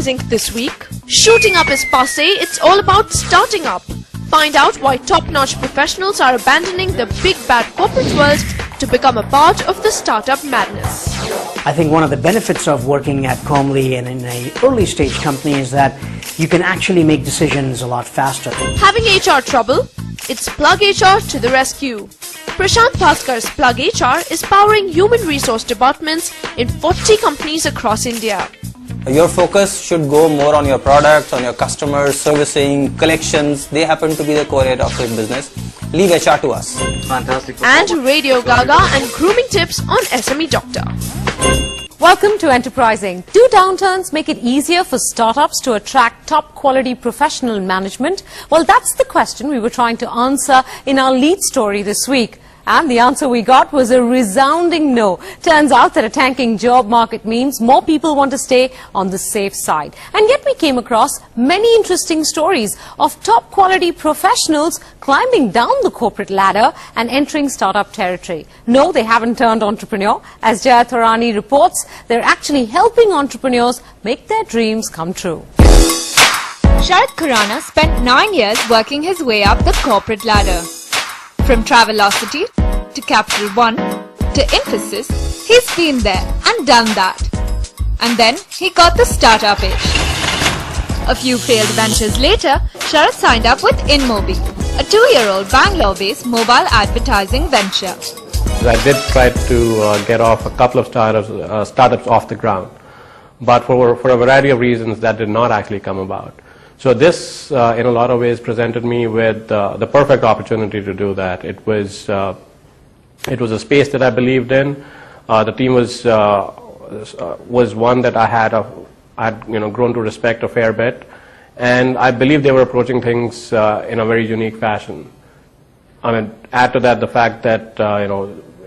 Enterprising this week. Shooting up is passé, it's all about starting up. Find out why top-notch professionals are abandoning the big bad corporate world to become a part of the startup madness. I think one of the benefits of working at Comly and in an early stage company is that you can actually make decisions a lot faster. Having HR trouble? It's Plug HR to the rescue. Prashant Bhaskar's Plug HR is powering human resource departments in 40 companies across India. Your focus should go more on your products, on your customers, servicing, collections. They happen to be the core area of your business. Leave HR to us. Fantastic. And Radio Gaga and grooming tips on SME Doctor. Welcome to Enterprising. Do downturns make it easier for startups to attract top quality professional management? Well, that's the question we were trying to answer in our lead story this week. And the answer we got was a resounding no. Turns out that a tanking job market means more people want to stay on the safe side. And yet we came across many interesting stories of top quality professionals climbing down the corporate ladder and entering startup territory. No, they haven't turned entrepreneur. As Tewari reports, they're actually helping entrepreneurs make their dreams come true. Sharat Khurana spent 9 years working his way up the corporate ladder. From Travelocity to Capital One to Infosys, he's been there and done that. And then he got the startup itch. A few failed ventures later, Sharat signed up with InMobi, a 2-year-old Bangalore-based mobile advertising venture. I did try to get off a couple of startups off the ground, but for a variety of reasons that did not actually come about. So this, in a lot of ways, presented me with the perfect opportunity to do that. It was a space that I believed in. The team was one that I had grown to respect a fair bit, and I believe they were approaching things in a very unique fashion. I mean, add to that the fact that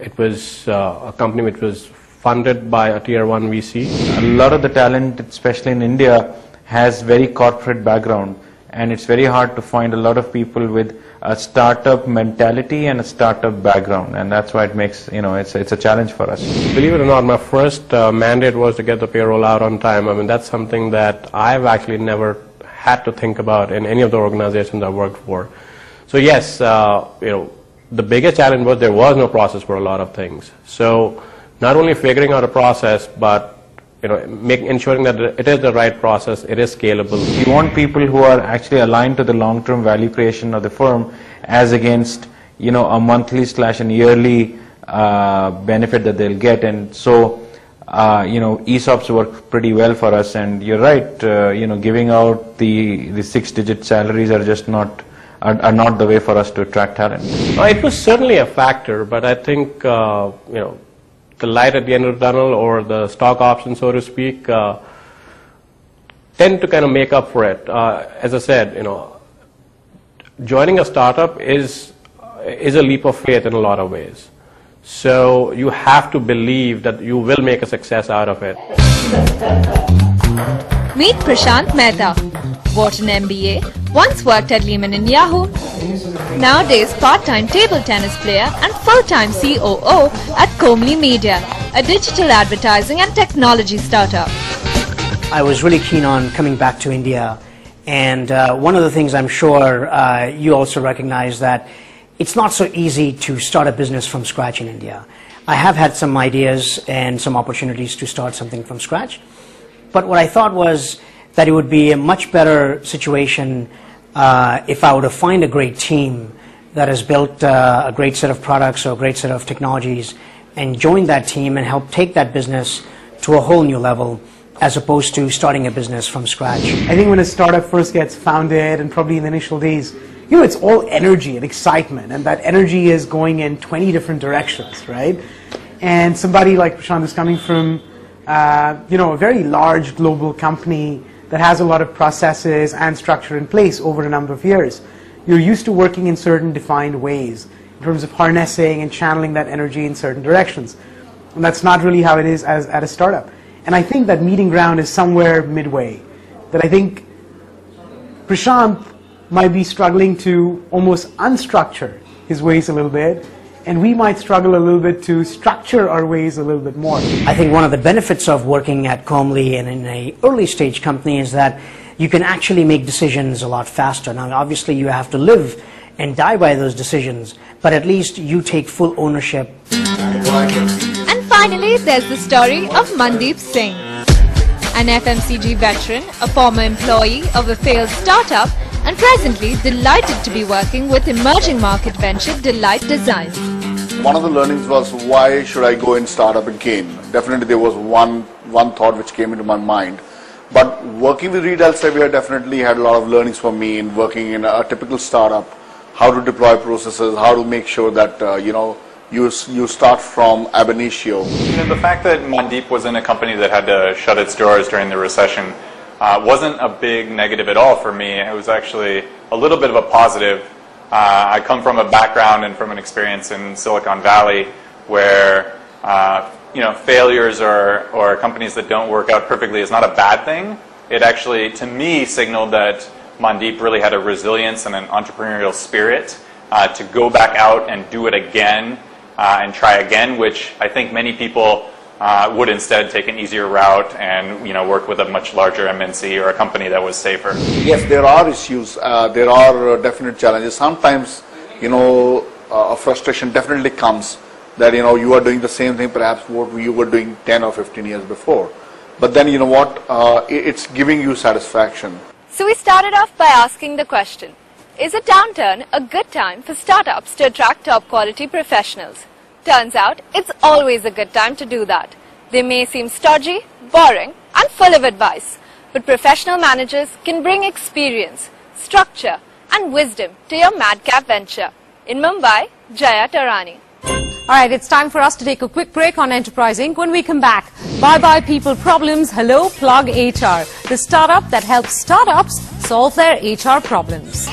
it was a company which was funded by a tier 1 VC. A lot of the talent, especially in India, has very corporate background, and it's very hard to find a lot of people with a startup mentality and a startup background, and that's why it makes, it's a challenge for us. Believe it or not, my first mandate was to get the payroll out on time. I mean, that's something that I've actually never had to think about in any of the organizations I worked for. So yes, the biggest challenge was there was no process for a lot of things. So not only figuring out a process, but ensuring that it is the right process, it is scalable. We want people who are actually aligned to the long-term value creation of the firm as against, a monthly / an yearly benefit that they'll get. And so, ESOPs work pretty well for us. And you're right, giving out the 6-digit salaries are just not the way for us to attract talent. It was certainly a factor, but I think, the light at the end of the tunnel, or the stock option, so to speak, tend to kind of make up for it. As I said, joining a startup is a leap of faith in a lot of ways. So you have to believe that you will make a success out of it. Meet Prashant Mehta. Bought an MBA, once worked at Lehman and Yahoo, nowadays part-time table tennis player and full-time COO at Comly Media, a digital advertising and technology startup. I was really keen on coming back to India, and one of the things I'm sure you also recognize that it's not so easy to start a business from scratch in India. I have had some ideas and some opportunities to start something from scratch, but what I thought was that it would be a much better situation if I were to find a great team that has built a great set of products or a great set of technologies and join that team and help take that business to a whole new level, as opposed to starting a business from scratch. I think when a startup first gets founded, and probably in the initial days, it's all energy and excitement, and that energy is going in 20 different directions, right? And somebody like Prashant is coming from a very large global company that has a lot of processes and structure in place over a number of years. You're used to working in certain defined ways in terms of harnessing and channeling that energy in certain directions. And that's not really how it is at a startup. And I think that meeting ground is somewhere midway. That I think Prashant might be struggling to almost unstructure his ways a little bit and we might struggle a little bit to structure our ways a little bit more. I think one of the benefits of working at Comely and in an early stage company is that you can actually make decisions a lot faster. Now, obviously, you have to live and die by those decisions, but at least you take full ownership. And finally, there's the story of Mandeep Singh, an FMCG veteran, a former employee of a failed startup, and presently delighted to be working with emerging market venture Delight Designs. One of the learnings was, why should I go in startup again? Definitely there was one thought which came into my mind. But working with Reed Elsevier definitely had a lot of learnings for me in working in a typical startup, how to deploy processes, how to make sure that, you start from ab initio. The fact that Mandeep was in a company that had to shut its doors during the recession wasn't a big negative at all for me. It was actually a little bit of a positive. I come from a background and from an experience in Silicon Valley where failures or companies that don't work out perfectly is not a bad thing. It actually, to me, signaled that Mandeep really had a resilience and an entrepreneurial spirit to go back out and do it again and try again, which I think many people would instead take an easier route and work with a much larger MNC or a company that was safer. Yes, there are issues. There are definite challenges. Sometimes, a frustration definitely comes that you are doing the same thing perhaps what you were doing 10 or 15 years before. But then it's giving you satisfaction. So we started off by asking the question, is a downturn a good time for startups to attract top quality professionals? Turns out, it's always a good time to do that. They may seem stodgy, boring, and full of advice, but professional managers can bring experience, structure, and wisdom to your madcap venture. In Mumbai, Jaya Tarani. Alright, it's time for us to take a quick break on Enterprising. When we come back, bye-bye people problems, hello Plug HR, the startup that helps startups solve their HR problems.